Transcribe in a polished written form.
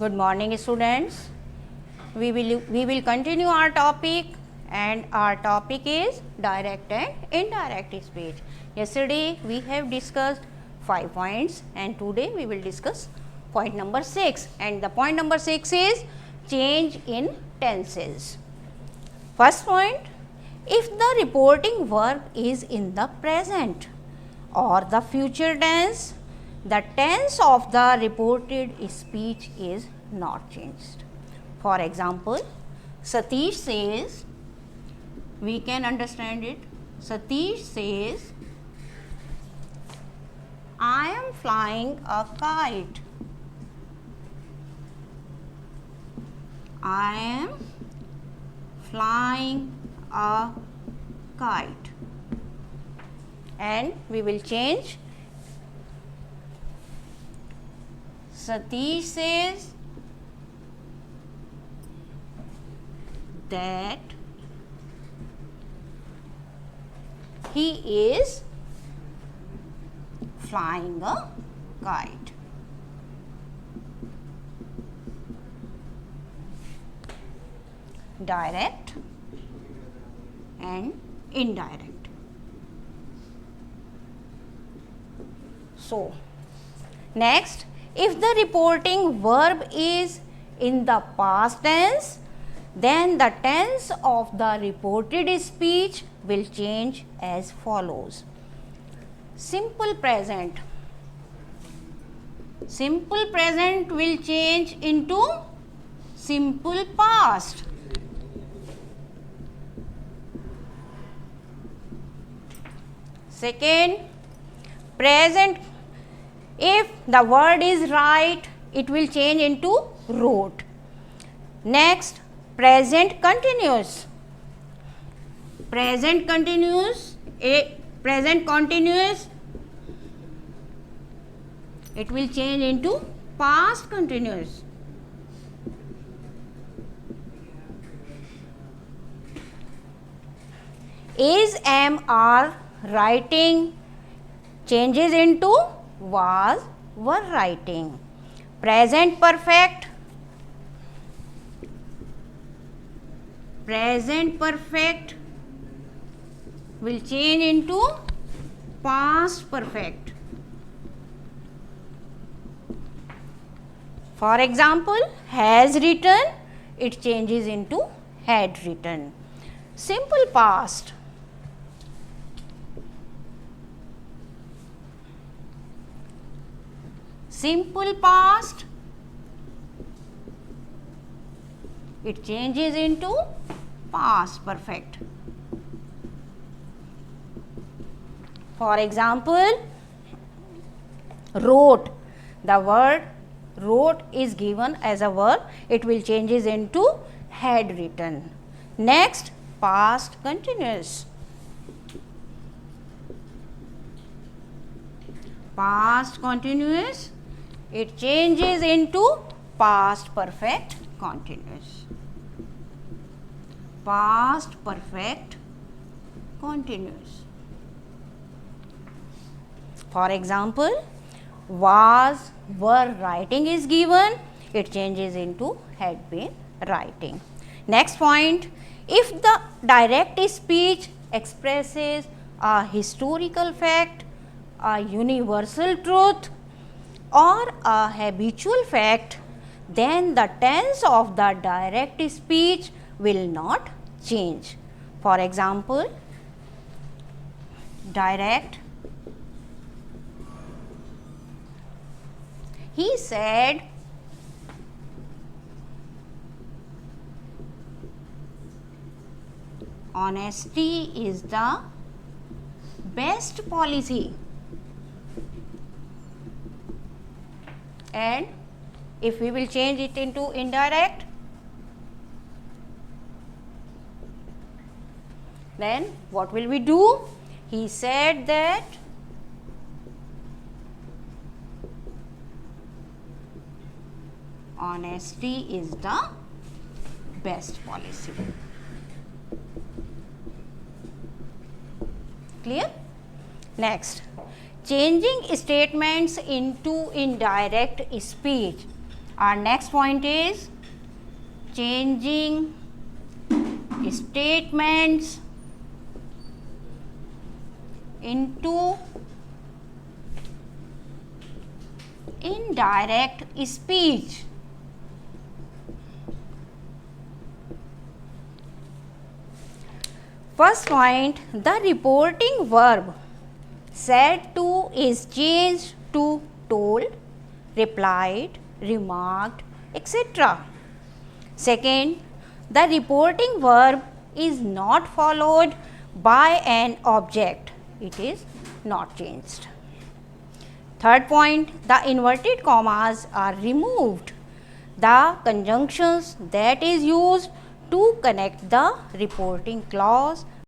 Good morning, students. We will continue our topic, and our topic is direct and indirect speech. Yesterday we have discussed 5 points, and today we will discuss point number 6, and the point number 6 is change in tenses. First point, if the reporting verb is in the present or the future tense, the tense of the reported speech is not changed. For example, Satish says, we can understand it. Satish says, I am flying a kite. I am flying a kite. And we will change. Satish says that he is flying a kite. Direct and indirect. So, next, if the reporting verb is in the past tense, then the tense of the reported speech will change as follows. Simple present. Simple present will change into simple past. Second, present, if the word is right, it will change into wrote. Next, present continuous. Present continuous, present continuous, it will change into past continuous. Is, am, are writing changes into was, were writing. Present perfect. Present perfect will change into past perfect. For example, has written, it changes into had written. Simple past. Simple past, it changes into past perfect. For example, wrote, the word wrote is given as a verb, it will changes into had written. Next, past continuous. Past continuous, it changes into past perfect continuous. Past perfect continuous. For example, was, were writing is given, it changes into had been writing. Next point, if the direct speech expresses a historical fact, a universal truth, or a habitual fact, then the tense of the direct speech will not change. For example, direct, he said, honesty is the best policy. And if we will change it into indirect, then what will we do? He said that honesty is the best policy. Clear? Next, changing statements into indirect speech. Our next point is changing statements into indirect speech. First point, the reporting verb said to is changed to told, replied, remarked, etc. Second, the reporting verb is not followed by an object. It is not changed. Third point, the inverted commas are removed. The conjunctions that is used to connect the reporting clause